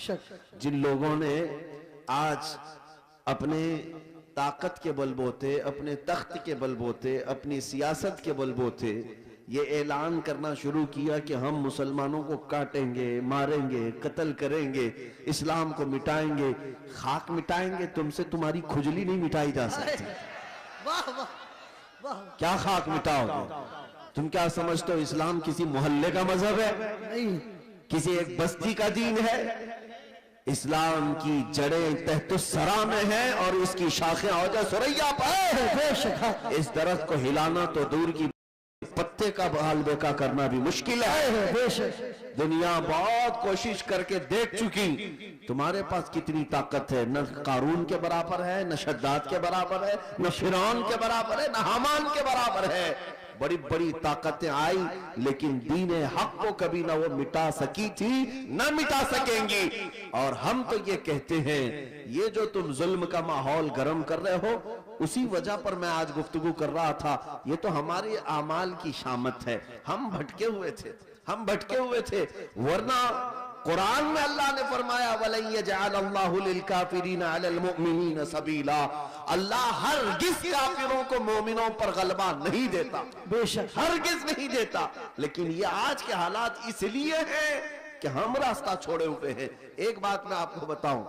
जिन लोगों ने आज अपने ताकत के बलबोते, अपने तख्त के बलबोते, अपनी सियासत के बलबोते ये ऐलान करना शुरू किया कि हम मुसलमानों को काटेंगे, मारेंगे, कत्ल करेंगे, इस्लाम को मिटाएंगे, खाक मिटाएंगे, तुमसे तुम्हारी खुजली नहीं मिटाई जा सकती। वाह वाह वाह। क्या खाक मिटाओगे? तुम क्या समझते हो इस्लाम किसी मोहल्ले का मजहब है? नहीं, किसी एक बस्ती का दीन है? इस्लाम की जड़ें तहतुस्सरा में है और इसकी शाखें औजा सुरैया पर। इस दरख्त को हिलाना तो दूर की, पत्ते का बहाल बेका करना भी मुश्किल है। दुनिया बहुत कोशिश करके देख चुकी, तुम्हारे पास कितनी ताकत है, न कारून के बराबर है, न शद्दाद के बराबर है, न फिरौन के बराबर है, न हामान के बराबर है। बड़ी बड़ी ताकतें आई, लेकिन दीन हक को कभी ना वो मिटा सकी थी, ना मिटा सकेंगी। और हम तो ये कहते हैं, ये जो तुम जुल्म का माहौल गर्म कर रहे हो, उसी वजह पर मैं आज गुफ्तगू कर रहा था। ये तो हमारे आमाल की शामत है। हम भटके हुए थे, हम भटके हुए थे, वरना कुरान में अल्लाह ने फरमाया वलन यजअलल्लाहु लिलकाफिरीना अलल मुमिनीना सबीला। अल्लाह हरगिज़ काफिरों को मोमिनों पर गलबा नहीं देता, बेशक हरगिज़ नहीं देता। लेकिन ये आज के हालात इसलिए हैं कि हम रास्ता छोड़े हुए हैं। एक बात मैं आपको बताऊं,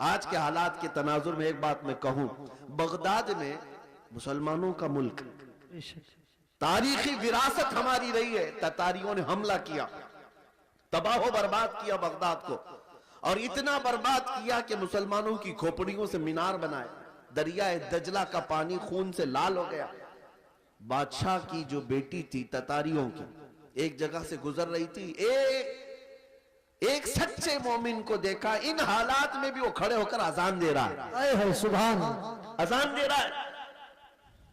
आज के हालात के तनाजुर में एक बात मैं कहूं, बगदाद में मुसलमानों का मुल्क, तारीखी विरासत हमारी रही है। ततारियों ने हमला किया, तबाह बर्बाद किया बगदाद को, और इतना बर्बाद किया कि मुसलमानों की खोपड़ियों से मीनार बनाए। दरियाए दजला का पानी खून से लाल हो गया। बादशाह की जो बेटी थी ततारियों की, एक जगह से गुजर रही थी, एक सच्चे मोमिन को देखा, इन हालात में भी वो खड़े होकर अजान दे रहा है। सुभान, अजान दे रहा है।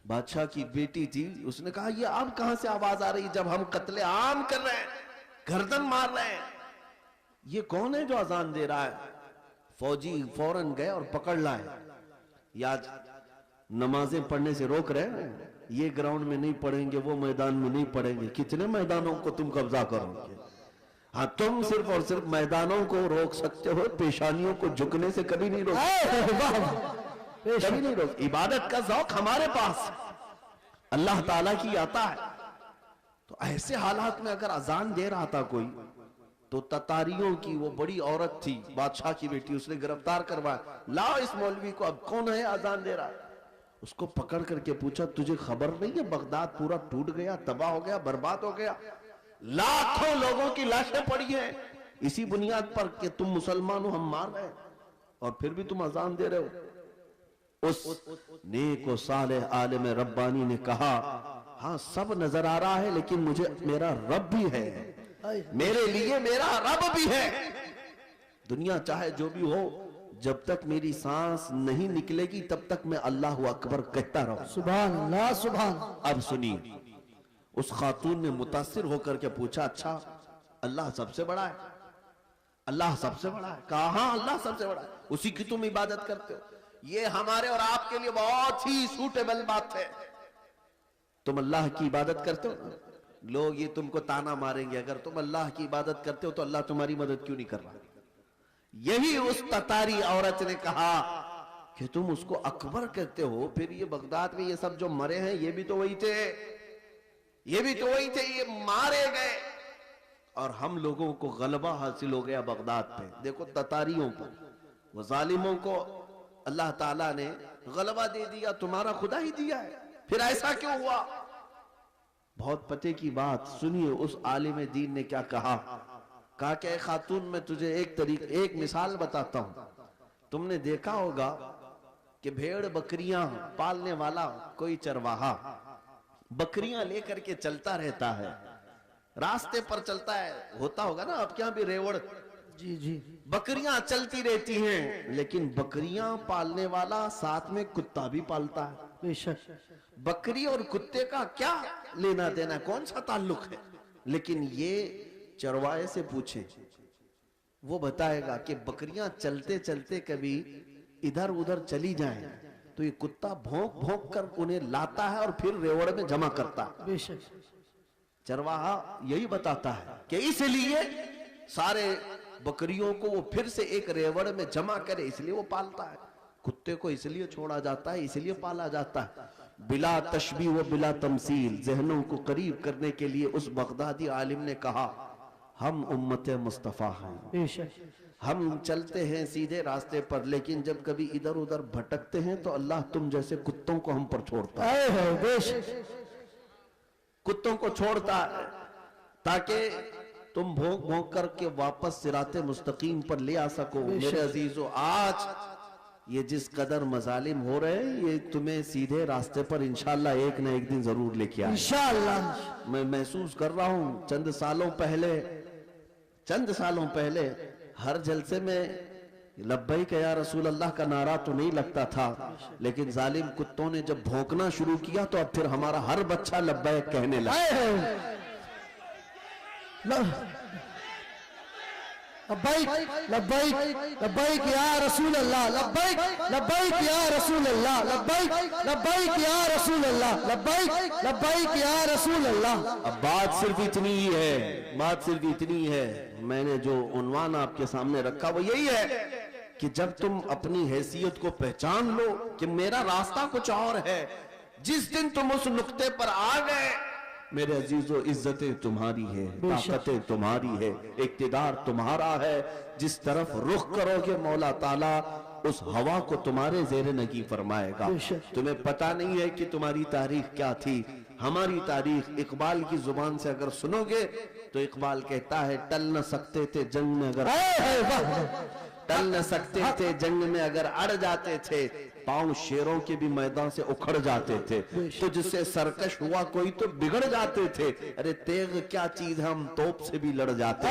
बादशाह की बेटी थी, उसने कहा ये अब कहां से आवाज आ रही जब हम कत्ले आम कर रहे हैं, गर्दन मार रहे हैं, ये कौन है जो अजान दे रहा है? फौजी फौरन गए और पकड़ लाए। या नमाजें पढ़ने से रोक रहे हैं, ये ग्राउंड में नहीं पढ़ेंगे, वो मैदान में नहीं पढ़ेंगे। कितने मैदानों को तुम कब्जा करोगे? हाँ, तुम सिर्फ और सिर्फ मैदानों को रोक सकते हो, पेशानियों को झुकने से कभी नहीं रोक, कभी नहीं रोक। इबादत का ज़ौक़ हमारे पास अल्लाह ताला की आता है। तो ऐसे हालात में अगर अजान दे रहा था कोई, तो ततारियों की वो बड़ी औरत थी, बादशाह की बेटी, उसने गिरफ्तार करवाया। लाओ इस मौलवी को, अब कौन है अजान दे रहा है? उसको पकड़ करके पूछा, तुझे खबर नहीं है बगदाद पूरा टूट गया, तबाह हो गया, बर्बाद हो गया, लाखों लोगों की लाशें पड़ी हैं, इसी बुनियाद पर कि तुम मुसलमान हो, हम मार रहे हैं, और फिर भी तुम अजान दे रहे हो। उस नेक व सालेह आलिम रब्बानी ने कहा, हाँ सब नजर आ रहा है, लेकिन मुझे मेरा रब भी है, मेरे लिए मेरा रब भी है। दुनिया चाहे जो भी हो, जब तक मेरी सांस नहीं निकलेगी तब तक मैं अल्लाह अकबर कहता रहूं। सुभान अल्लाह, सुभान। अब सुनिए, उस खातून ने मुतासिर होकर के पूछा, अच्छा अल्लाह सबसे बड़ा है? अल्लाह सबसे बड़ा है? कहा हाँ अल्लाह सबसे बड़ा है, उसी की तुम इबादत करते हो। ये हमारे और आपके लिए बहुत ही सूटेबल बात है। तुम अल्लाह की इबादत करते हो, लोग ये तुमको ताना मारेंगे, अगर तुम अल्लाह की इबादत करते हो तो अल्लाह तुम्हारी मदद क्यों नहीं कर रहा? यही उस ततारी औरत ने कहा कि तुम उसको अकबर कहते हो, फिर ये बगदाद में ये सब जो मरे हैं ये भी तो वही थे, ये भी तो वही थे, ये मारे गए और हम लोगों को गलबा हासिल हो गया बगदाद पे। देखो ततारियों पर, वो जालिमों को अल्लाह ताला ने गलबा दे दिया, तुम्हारा खुदा ही दिया है, फिर ऐसा क्यों हुआ? बहुत पते की बात सुनिए, उस आलिम दीन ने क्या कहा कि खातून मैं तुझे एक मिसाल बताता हूं। तुमने देखा होगा कि भेड़ बकरियां पालने वाला कोई चरवाहा बकरियां लेकर के चलता रहता है, रास्ते पर चलता है, होता होगा ना आपके यहां भी रेवड़, जी जी, बकरियां चलती रहती हैं, लेकिन बकरियां पालने वाला साथ में कुत्ता भी पालता है। बेशक बकरी और कुत्ते का क्या लेना देना, कौन सा ताल्लुक है? लेकिन ये चरवाहे से पूछे, वो बताएगा कि बकरियां चलते चलते कभी इधर उधर चली जाएं तो ये कुत्ता भौंक भौंक कर उन्हें लाता है और फिर रेवड़ में जमा करता है। बेशक चरवाहा यही बताता है कि इसलिए सारे बकरियों को वो फिर से एक रेवड़ में जमा करे, इसलिए वो पालता है। कुत्ते को इसलिए छोड़ा जाता है, इसलिए पाला जाता है। बिला तशबीह व बिला तमसील, जहनों को करीब करने के लिए उस बगदादी आलिम ने कहा, हम उम्मत मुस्तफ़ा हैं, बेशक हम चलते हैं सीधे रास्ते पर, लेकिन जब कभी इधर उधर भटकते हैं तो अल्लाह तुम जैसे कुत्तों को हम पर छोड़ता है। आए है बेशक कुत्तों को छोड़ता है ताकि तुम भोंक भोंक करके वापस सिराते मुस्तकीम पर ले आ सको। मेरे अजीजों, आज ये जिस कदर मजालिम हो रहे हैं, ये तुम्हें सीधे रास्ते पर इंशाल्लाह एक न एक दिन जरूर लेके आए। इंशाअल्लाह। मैं महसूस कर रहा हूं, चंद सालों पहले हर जलसे में लब्बैक या रसूल अल्लाह का नारा तो नहीं लगता था, लेकिन जालिम कुत्तों ने जब भौंकना शुरू किया तो अब फिर हमारा हर बच्चा लब्बैक कहने लगा। लब्बैक लब्बैक लब्बैक या रसूल अल्लाह, लब्बैक लब्बैक या रसूल अल्लाह, लब्बैक लब्बैक या रसूल अल्लाह, लब्बैक लब्बैक या रसूल अल्लाह। अब बात सिर्फ इतनी ही है, मैंने जो उन्वान आपके सामने रखा वो यही है कि जब तुम अपनी हैसियत को पहचान लो कि मेरा रास्ता कुछ और है, जिस दिन तुम उस नुक्ते पर आ गए, मेरे अजीजों, इज्जतें तुम्हारी है, ताकतें तुम्हारी है, इक्तिदार तुम्हारा है। जिस तरफ रुख करोगे मौला ताला उस हवा को तुम्हारे जेर नगी फरमाएगा। तुम्हें पता नहीं है कि तुम्हारी तारीख क्या थी। हमारी तारीख इकबाल की जुबान से अगर सुनोगे तो इकबाल कहता है, टल न सकते थे जंग में अगर जंग में अगर अड़ जाते थे, पांव शेरों के भी मैदान से उखड़ जाते थे, तो जिससे सरकश हुआ कोई तो बिगड़ जाते थे। अरे तेग क्या चीज है, हम तोप से भी लड़ जाते।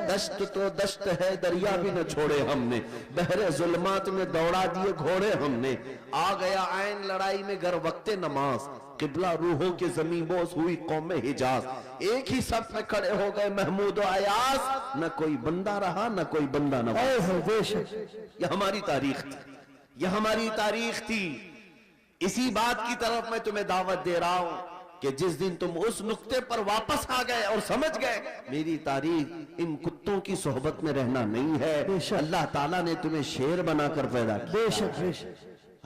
दश्त तो दश्त है, दरिया भी न छोड़े हमने, बहरे जुल्मात में दौड़ा दिए घोड़े हमने। आ गया आयन लड़ाई में गर वक्ते नमाज, किबला रूहों के ज़मींबोस हुई कौम हिजाज। एक ही सफ में खड़े हो गए महमूद और अयास, न कोई बंदा रहा न कोई बंदा न। यह हमारी तारीख थी, यह हमारी तारीख थी। इसी बात की तरफ मैं तुम्हें दावत दे रहा हूं कि जिस दिन तुम उस नुक्ते पर वापस आ गए और समझ गए मेरी तारीख इन कुत्तों की सोहबत में रहना नहीं है। अल्लाह ताला ने तुम्हें शेर बनाकर पैदा किया। बेशक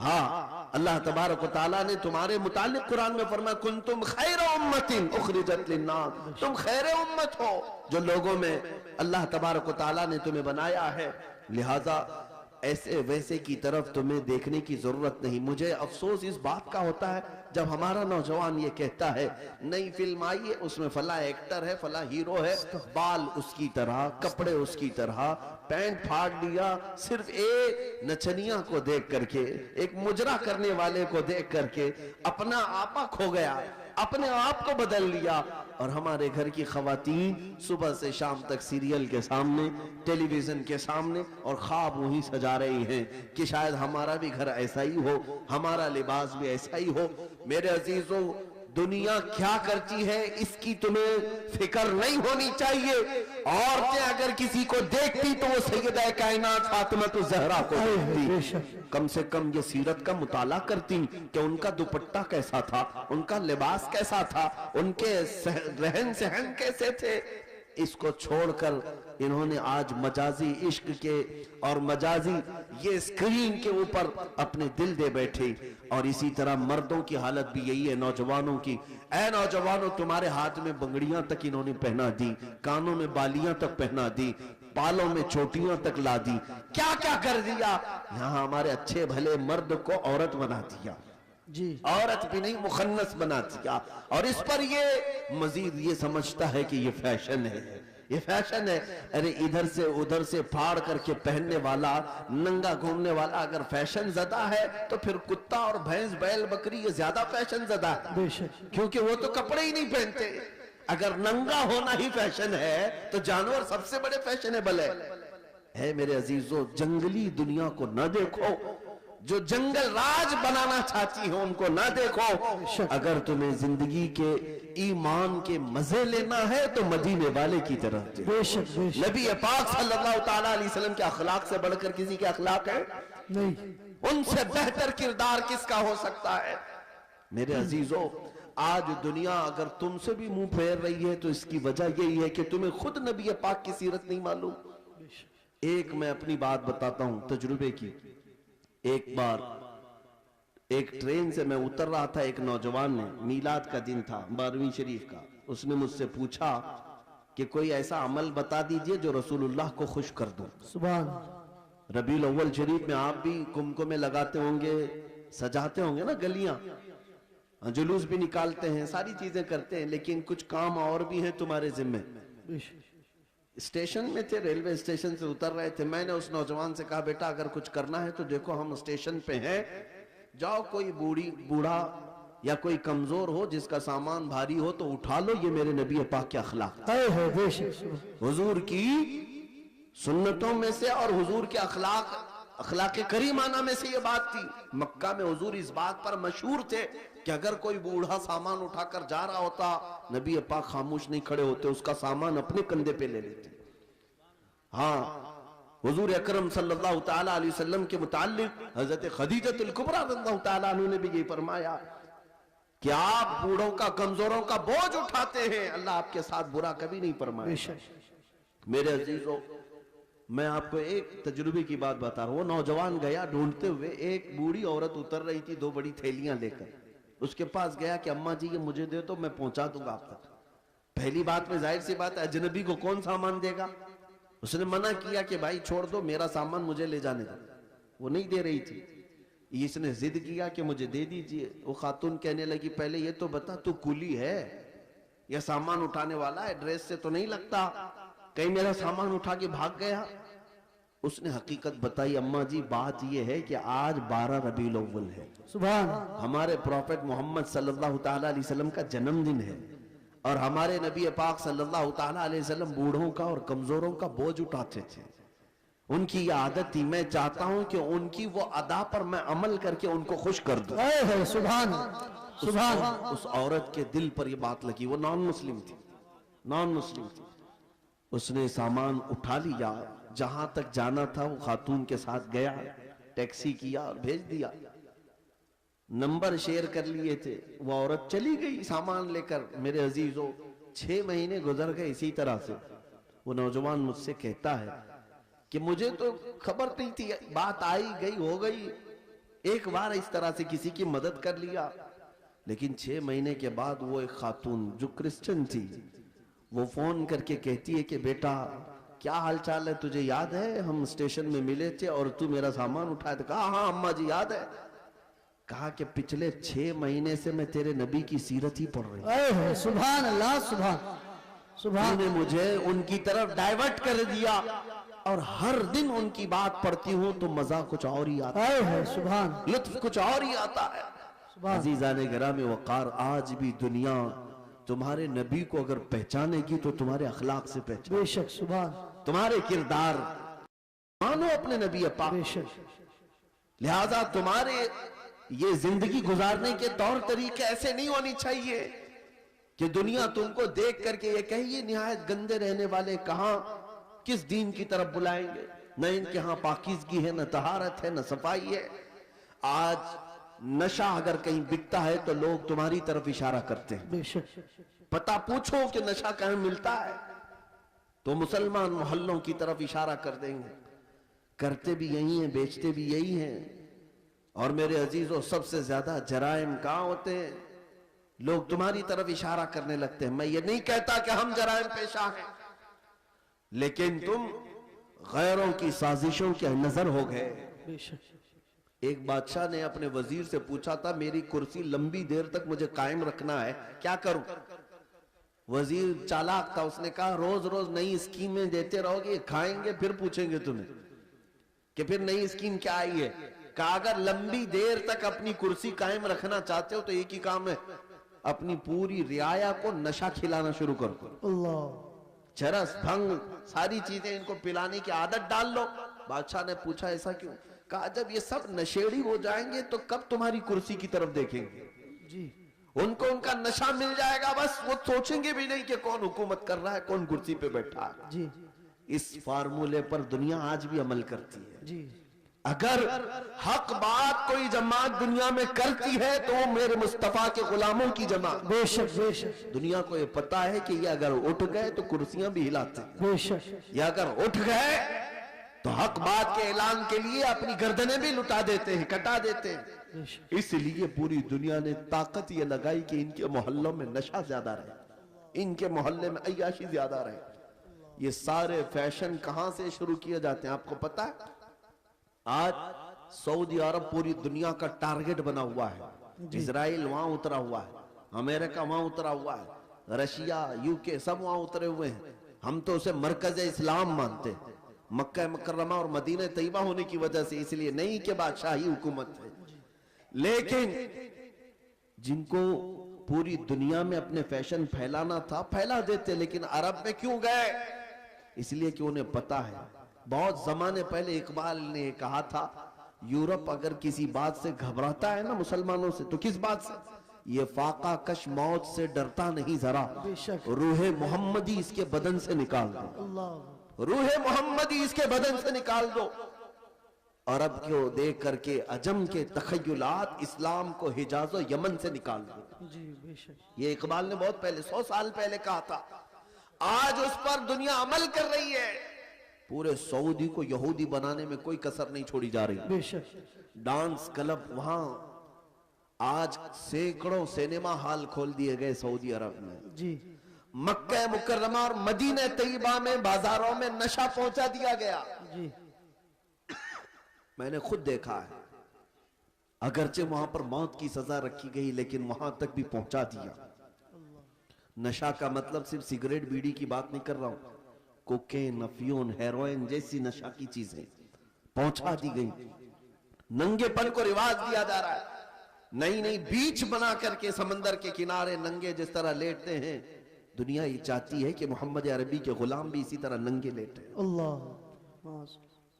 हाँ, अल्लाह तबारक व तआला ने तुम्हारे मुतालिक कुरान में फरमाया, कुंतुम खैर उम्मतिन उखरिजत लिन्नास, तुम खैर उम्मत हो जो लोगों में अल्लाह तबारक व तआला ने तुम्हें बनाया है। लिहाजा ऐसे वैसे की तरफ तुम्हें देखने की जरूरत नहीं। मुझे अफसोस इस बात का होता है जब हमारा नौजवान ये कहता है, नई फिल्म आई है, उसमें फला एक्टर है, फला हीरो है, बाल उसकी तरह, कपड़े उसकी तरह, पैंट फाड़ लिया, सिर्फ एक नचनिया को देख करके, एक मुजरा करने वाले को देख करके अपना आपा खो गया, अपने आप को बदल लिया। और हमारे घर की खवातीन सुबह से शाम तक सीरियल के सामने, टेलीविजन के सामने, और ख्वाब वही सजा रही हैं कि शायद हमारा भी घर ऐसा ही हो, हमारा लिबास भी ऐसा ही हो। मेरे अजीजों, दुनिया क्या करती है इसकी तुम्हें फिक्र नहीं होनी चाहिए। औरतें अगर किसी को देखती तो वो सैयदा कायनात फातिमा ज़हरा को देखती, कम से कम ये सीरत का मुताला करती कि उनका दुपट्टा कैसा था, उनका लिबास कैसा था, उनके रहन सहन कैसे थे। इसको छोड़कर इन्होंने आज मजाजी इश्क के और मजाजी ये स्क्रीन के ऊपर अपने दिल दे बैठे। और इसी तरह मर्दों की हालत भी यही है, नौजवानों की। ऐ नौजवानों, तुम्हारे हाथ में बंगड़ियां तक इन्होंने पहना दी, कानों में बालियां तक पहना दी, बालों में चोटियां तक ला दी, क्या क्या कर दिया। यहाँ हमारे अच्छे भले मर्द को औरत बना दिया जी, औरत भी नहीं मुखन्नस बना दिया। और इस पर ये मजीद ये समझता है कि ये फैशन है, ये फैशन है। अरे इधर से उधर से फाड़ करके पहनने वाला, नंगा घूमने वाला अगर फैशन ज़दा है तो फिर कुत्ता और भैंस बैल बकरी ये ज्यादा फैशन ज़दा है, क्योंकि वो तो कपड़े ही नहीं पहनते। अगर नंगा होना ही फैशन है तो जानवर सबसे बड़े फैशनेबल है। मेरे अजीजों, जंगली दुनिया को न देखो, जो जंगल राज बनाना चाहती हो उनको ना देखो। अगर तुम्हें जिंदगी के ईमान के मजे लेना है तो मदीने वाले की तरफ देखो। नबी पाक सल्लल्लाहु ताला अलैहि वसल्लम के अखलाक से बढ़कर किसी के अखलाक है नहीं, उनसे बेहतर किरदार किसका हो सकता है। मेरे अजीजों, आज दुनिया अगर तुमसे भी मुंह फेर रही है तो इसकी वजह यही है कि तुम्हें खुद नबी पाक की सीरत नहीं मालूम। एक मैं अपनी बात बताता हूं तजुर्बे की। एक बार एक ट्रेन से मैं उतर रहा था, एक नौजवान ने, मीलाद का दिन था 12वीं शरीफ का, उसने मुझसे पूछा कि कोई ऐसा अमल बता दीजिए जो रसूलुल्लाह को खुश कर दो। सुभान। रबीउल अव्वल शरीफ में आप भी कुमकुमे लगाते होंगे, सजाते होंगे ना गलियां, जुलूस भी निकालते हैं, सारी चीजें करते हैं, लेकिन कुछ काम और भी हैं तुम्हारे जिम्मे। स्टेशन में थे, रेलवे स्टेशन से उतर रहे थे, मैंने उस नौजवान से कहा बेटा अगर कुछ करना है तो देखो हम स्टेशन पे हैं, जाओ कोई बूढ़ा या कोई कमजोर हो जिसका सामान भारी हो तो उठा लो, ये मेरे नबी पाक के अखलाक हुजूर की सुन्नतों में से और हुजूर के अखलाक करीमाना में से ये बात थी। मक्का में हुजूर इस बात पर मशहूर थे कि अगर कोई बूढ़ा सामान उठाकर जा रहा होता, नबी पाक खामोश नहीं खड़े होते, उसका सामान अपने कंधे पे ले लेते। हाँ, हुजूर अकरम सल्लल्लाहु तआला अलैहि वसल्लम के मुताल्लिक हजरत खदीजतुल कुबरा रज़ियल्लाहु तआला अन्हा ने भी यही फरमाया कि आप बूढ़ों का, कमजोरों का बोझ उठाते हैं, अल्लाह आपके साथ बुरा कभी नहीं फरमाया। मेरे अजीजों, मैं आपको एक तजुर्बे की बात बता रहा हूं। वो नौजवान गया ढूंढते हुए, एक बूढ़ी औरत उतर रही थी 2 बड़ी थैलियां लेकर, उसके पास गया कि अम्मा जी ये मुझे दे तो मैं पहुंचा दूंगा आप तक। पहली बात में जाहिर सी बात है अजनबी को कौन सामान देगा। उसने मना किया कि भाई छोड़ दो, मेरा सामान मुझे ले जाने दो। वो नहीं दे रही थी, इसने जिद किया कि मुझे दे दीजिए। वो खातून कहने लगी पहले ये तो बता तू कुली है या सामान उठाने वाला है, ड्रेस से तो नहीं लगता, कहीं मेरा सामान उठा के भाग गया। उसने हकीकत बताई, अम्मा जी बात यह है कि आज 12 रबीउल अव्वल है, सुभान, हमारे प्रॉफेट मोहम्मद सल्लल्लाहु ताला अलैहि वसल्लम का जन्मदिन है, और हमारे नबी पाक सल्लल्लाहु ताला अलैहि वसल्लम बूढ़ों का और कमजोरों का बोझ उठाते थे। उनकी ये आदत थी, मैं चाहता हूं कि उनकी वो अदा पर मैं अमल करके उनको खुश कर दूं। सुभान सुभान। उस औरत के दिल पर ये बात लगी। वो नॉन मुस्लिम थी। उसने सामान उठा लिया, जहां तक जाना था वो खातून के साथ गया, टैक्सी किया और भेज दिया। नंबर शेयर कर लिए थे, वो औरत चली गई सामान लेकर। मेरे अजीजों, 6 महीने गुजर गए इसी तरह से। वो नौजवान मुझसे कहता है कि मुझे तो खबर नहीं थी, बात आई गई हो गई, एक बार इस तरह से किसी की मदद कर लिया। लेकिन 6 महीने के बाद वो एक खातून जो क्रिश्चियन थी, वो फोन करके कहती है कि बेटा क्या हालचाल है, तुझे याद है हम स्टेशन में मिले थे और तू मेरा सामान उठाया था। कहा हाँ अम्मा जी याद है। कहा कि पिछले 6 महीने से मैं तेरे नबी की सीरत ही पढ़ रही हूं। सुभान अल्लाह, सुभान सुभान। तूने मुझे उनकी तरफ डाइवर्ट कर दिया और हर दिन उनकी बात पढ़ती हूँ तो मजा कुछ और ही आता है, सुभान, लुत्फ कुछ और ही आता है। अजीज़ाने गिरामी वक़ार, आज भी दुनिया तुम्हारे नबी को अगर पहचानेगी तो तुम्हारे अखलाक से पहचाने, बेशक, सुभान, तुम्हारे किरदार मानो अपने नबी पाक। लिहाजा तुम्हारे ये जिंदगी गुजारने के तौर तरीके ऐसे नहीं होनी चाहिए कि दुनिया तुमको देख करके ये कहिए निहायत गंदे रहने वाले कहां किस दीन की तरफ बुलाएंगे। न इनके यहाँ पाकीज़गी है, न तहारत है, न सफाई है। आज नशा अगर कहीं बिकता है तो लोग तुम्हारी तरफ इशारा करते हैं। पता पूछो कि नशा कहाँ मिलता है तो मुसलमान मोहल्लों की तरफ इशारा कर देंगे। करते भी यही हैं, बेचते भी यही हैं। और मेरे अजीजों, सबसे ज्यादा जराइम कहाँ होते हैं? लोग तुम्हारी तरफ इशारा करने लगते हैं। मैं ये नहीं कहता कि हम जराइम पेशा हैं, लेकिन तुम गैरों की साजिशों के नजर हो गए। एक बादशाह ने अपने वजीर से पूछा था, मेरी कुर्सी लंबी देर तक मुझे कायम रखना है, क्या करूं? वजीर चालाक था, उसने कहा रोज रोज नई स्कीमें देते रहोगे, खाएंगे फिर पूछेंगे तुम्हें कि फिर नई स्कीम क्या आई है। कहा अगर लंबी देर तक अपनी कुर्सी कायम रखना चाहते हो तो एक ही काम है, अपनी पूरी रियाया को नशा खिलाना शुरू करो। चरस, भंग, सारी चीजें इनको पिलाने की आदत डाल लो। बादशाह ने पूछा ऐसा क्यों? कहा जब ये सब नशेड़ी हो जाएंगे तो कब तुम्हारी कुर्सी की तरफ देखेंगे जी। उनको उनका नशा मिल जाएगा, बस वो सोचेंगे भी नहीं कि कौन हुकूमत कर रहा है, कौन कुर्सी पे बैठा है जी। इस फार्मूले पर दुनिया आज भी अमल करती है जी। अगर हक बात कोई जमात दुनिया में करती है तो वो मेरे मुस्तफा के गुलामों की जमात। बेशक बेशक। दुनिया को ये पता है कि ये अगर उठ गए तो कुर्सियां भी हिलाते हैं। बेशक। ये अगर उठ गए तो हक बात के ऐलान के लिए अपनी गर्दनें भी लुटा देते हैं, कटा देते हैं। बेशक इसलिए पूरी दुनिया ने ताकत ये लगाई कि इनके मोहल्लों में नशा ज्यादा रहे, इनके मोहल्ले में अय्याशी ज्यादा रहे। ये सारे फैशन कहां से शुरू किए जाते हैं आपको पता है? आज सऊदी अरब पूरी दुनिया का टारगेट बना हुआ है। इजराइल वहां उतरा हुआ है, अमेरिका वहां उतरा हुआ है, रशिया, यूके सब वहां उतरे हुए हैं। हम तो उसे मरकज इस्लाम मानते हैं, मक्का मुकर्रमा और मदीना तैयबा होने की वजह से, इसलिए नहीं कि बादशाही हुकूमत है। लेकिन जिनको पूरी दुनिया में अपने फैशन फैलाना था फैला देते, लेकिन अरब में क्यों गए? इसलिए कि उन्हें पता है, बहुत जमाने पहले इकबाल ने कहा था, यूरोप अगर किसी बात से घबराता है ना मुसलमानों से, तो किस बात से? ये फाका कश मौत से डरता नहीं जरा, बेशक रूहे मोहम्मदी इसके बदन से निकाल दो, अल्लाह रूहे मोहम्मदी इसके बदन से निकाल दो। अरब को देख करके अजम के तखय्युलात इस्लाम को हिजाज और यमन से निकाल दो। जी बेशक ये इकबाल ने बहुत पहले 100 साल पहले कहा था। आज उस पर दुनिया अमल कर रही है। पूरे सऊदी को यहूदी बनाने में कोई कसर नहीं छोड़ी जा रही। बेशक डांस क्लब वहां, आज सैकड़ों सिनेमा हॉल खोल दिए गए सऊदी अरब में। जी मक्का मुकर्रमा और मदीना तैयबा में बाजारों में नशा पहुंचा दिया गया। जी मैंने खुद देखा है, अगरचे वहां पर मौत की सजा रखी गई, लेकिन वहां तक भी पहुंचा दिया। नशा का मतलब सिर्फ सिगरेट बीड़ी की बात नहीं कर रहा हूं, कोकेन, अफीन, हेरोइन जैसी नशा की चीजें पहुंचा दी गई। नंगेपन को रिवाज दिया जा रहा है। नई नई बीच बना करके समंदर के किनारे नंगे जिस तरह लेटते हैं, दुनिया ये चाहती है कि मोहम्मद अरबी के गुलाम भी इसी तरह नंगे लेटे। अल्लाह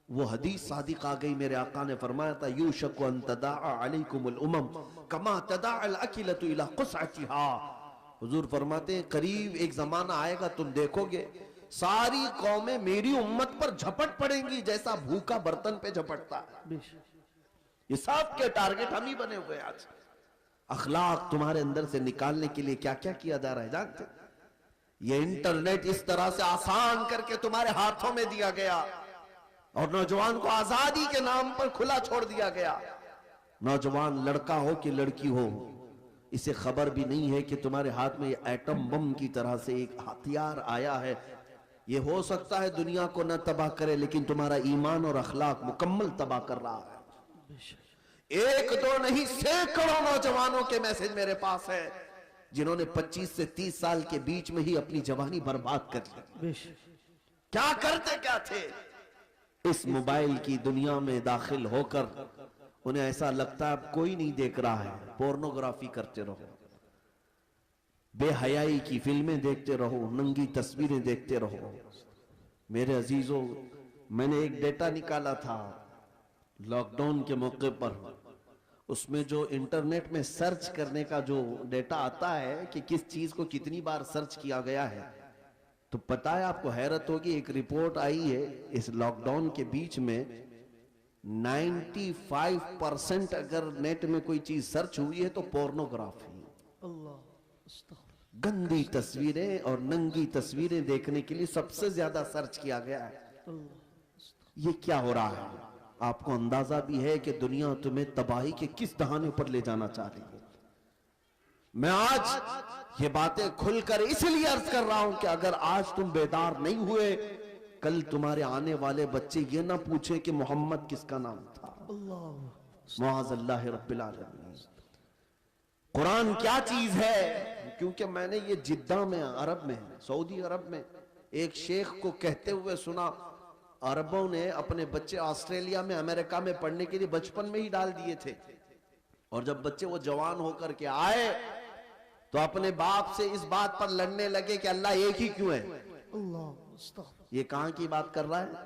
वो हदीस सादिक आ गई, मेरे आका ने फरमाया था, यूशकु अन तदाअ अलैकुमुल उमम कमा तदाअल अकिलतु इला क़ुसअतिहा। हुजूर फरमाते हैं, करीब एक जमाना आएगा, तुम देखोगे सारी कौमें मेरी उम्मत पर झपट पड़ेंगी जैसा भूखा बर्तन पे झपटता है। बेशक ये सब के टारगेट हम ही बने हुए हैं। आज अखलाक तुम्हारे अंदर से निकालने के लिए क्या क्या किया जा रहा है जानते? ये इंटरनेट इस तरह से आसान करके तुम्हारे हाथों में दिया गया और नौजवान को आजादी के नाम पर खुला छोड़ दिया गया। नौजवान लड़का हो कि लड़की हो, इसे खबर भी नहीं है कि तुम्हारे हाथ में एटम बम की तरह से एक हथियार आया है। ये हो सकता है दुनिया को न तबाह करे, लेकिन तुम्हारा ईमान और अखलाक मुकम्मल तबाह कर रहा है। एक दो नहीं, सैकड़ों नौजवानों के मैसेज मेरे पास है जिन्होंने 25 से 30 साल के बीच में ही अपनी जवानी बर्बाद कर ली। बेशक क्या करते क्या थे? इस मोबाइल की दुनिया में दाखिल होकर उन्हें ऐसा लगता है अब कोई नहीं देख रहा है, पोर्नोग्राफी करते रहो, बेहयाई की फिल्में देखते रहो, नंगी तस्वीरें देखते रहो। मेरे अजीजों, मैंने एक डेटा निकाला था लॉकडाउन के मौके पर, उसमें जो इंटरनेट में सर्च करने का जो डेटा आता है कि किस चीज को कितनी बार सर्च किया गया है, तो पता है आपको, हैरत होगी, एक रिपोर्ट आई है इस लॉकडाउन के बीच में 95% अगर नेट में कोई चीज सर्च हुई है तो पोर्नोग्राफी, अल्लाह गंदी तस्वीरें और नंगी तस्वीरें देखने के लिए सबसे ज्यादा सर्च किया गया है। ये क्या हो रहा है? आपको अंदाजा भी है कि दुनिया तुम्हें तबाही के किस दहाने पर ले जाना चाह रही है। मैं आज ये बातें खुलकर इसलिए अर्ज कर रहा हूं कि अगर आज तुम बेदार नहीं हुए, कल तुम्हारे आने वाले बच्चे ये ना पूछे कि मोहम्मद किसका नाम था। मुआज़ल्लाह रब्बिल आलमीन। कुरान क्या चीज है? क्योंकि मैंने ये जिद्दा में, अरब में, सऊदी अरब में एक शेख को कहते हुए सुना, अरबों ने अपने बच्चे ऑस्ट्रेलिया में, अमेरिका में पढ़ने के लिए बचपन में ही डाल दिए थे, और जब बच्चे वो जवान होकर के आए तो अपने बाप से इस बात पर लड़ने लगे कि अल्लाह एक ही क्यों है। ये कहां की बात कर रहा है?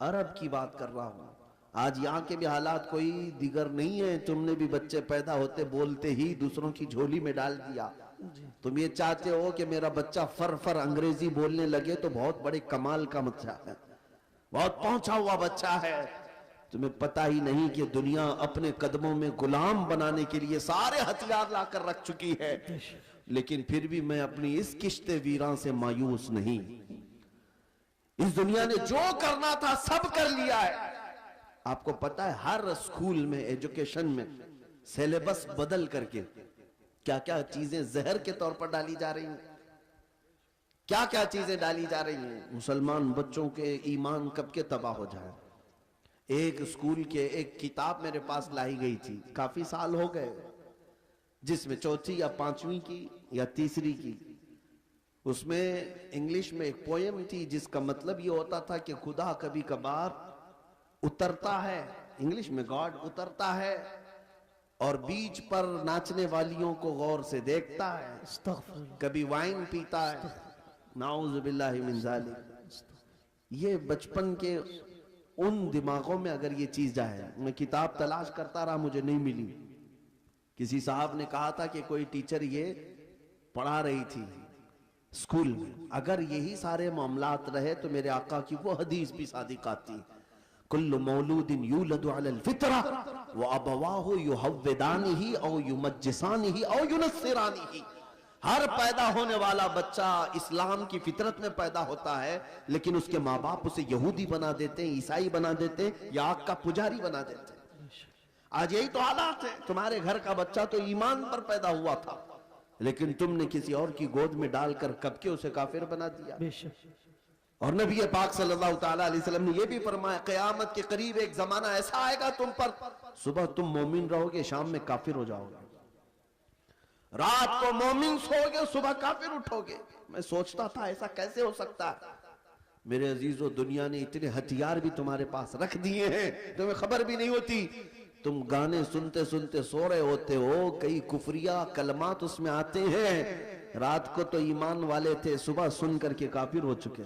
अरब की बात कर रहा हूं। आज यहाँ के भी हालात कोई दिगर नहीं है। तुमने भी बच्चे पैदा होते बोलते ही दूसरों की झोली में डाल दिया। तुम ये चाहते हो कि मेरा बच्चा फर फर अंग्रेजी बोलने लगे तो बहुत बड़े कमाल का बच्चा है, बहुत पहुंचा हुआ बच्चा है। तुम्हें पता ही नहीं कि दुनिया अपने कदमों में गुलाम बनाने के लिए सारे हथियार लाकर रख चुकी है। लेकिन फिर भी मैं अपनी इस किश्ते वीरान से मायूस नहीं। इस दुनिया ने जो करना था सब कर लिया है। आपको पता है हर स्कूल में, एजुकेशन में सिलेबस बदल करके क्या क्या चीजें जहर के तौर पर डाली जा रही हैं, क्या क्या चीजें डाली जा रही हैं। मुसलमान बच्चों के ईमान कब के तबाह हो जाए। एक स्कूल के एक किताब मेरे पास लाई गई थी, काफी साल हो गए, जिसमें चौथी या पांचवी की या तीसरी की, उसमें इंग्लिश में एक पोयम थी जिसका मतलब ये होता था कि खुदा कभी कभार उतरता है, इंग्लिश में गॉड उतरता है और बीच पर नाचने वालियों को गौर से देखता है, कभी वाइन पीता है, नाउज़ुबिल्लाहि मिन ज़ालिक। ये बचपन के उन दिमागों में अगर ये चीज जाए, मैं किताब तलाश करता रहा, मुझे नहीं मिली। किसी साहब ने कहा था कि कोई टीचर ये पढ़ा रही थी स्कूल में, अगर यही सारे मामलात रहे तो मेरे आका की वो हदीस भी सादिक आती, कुल्लु मौलूदिन यूलदु अलल फितरा व अबवाहु युहव्विदानिही औ युमज्जिसानिही औ युनस्सिरानिही। हर पैदा होने वाला बच्चा इस्लाम की फितरत में पैदा होता है, लेकिन उसके माँ बाप उसे यहूदी बना देते हैं, ईसाई बना देते हैं, या आग का पुजारी बना देते हैं। आज यही तो हालात है। तुम्हारे घर का बच्चा तो ईमान पर पैदा हुआ था, लेकिन तुमने किसी और की गोद में डालकर कब के उसे काफिर बना दिया। और नबी पाक सल्लल्लाहु ताला अलैहि वसल्लम ने यह भी फरमाया, क़यामत के करीब एक जमाना ऐसा आएगा तुम पर, सुबह तुम मोमिन रहोगे, शाम में काफिर हो जाओगे, रात को मोमिन सोओगे, सुबह काफिर उठोगे। मैं सोचता था ऐसा कैसे हो सकता है। मेरे अजीजों, दुनिया ने इतने हथियार भी तुम्हारे पास रख दिए हैं, तुम्हें खबर भी नहीं होती। तुम गाने सुनते सुनते सो रहे होते हो, कई कुफरिया कलमात उसमें आते हैं, रात को तो ईमान वाले थे, सुबह सुन करके काफिर हो चुके।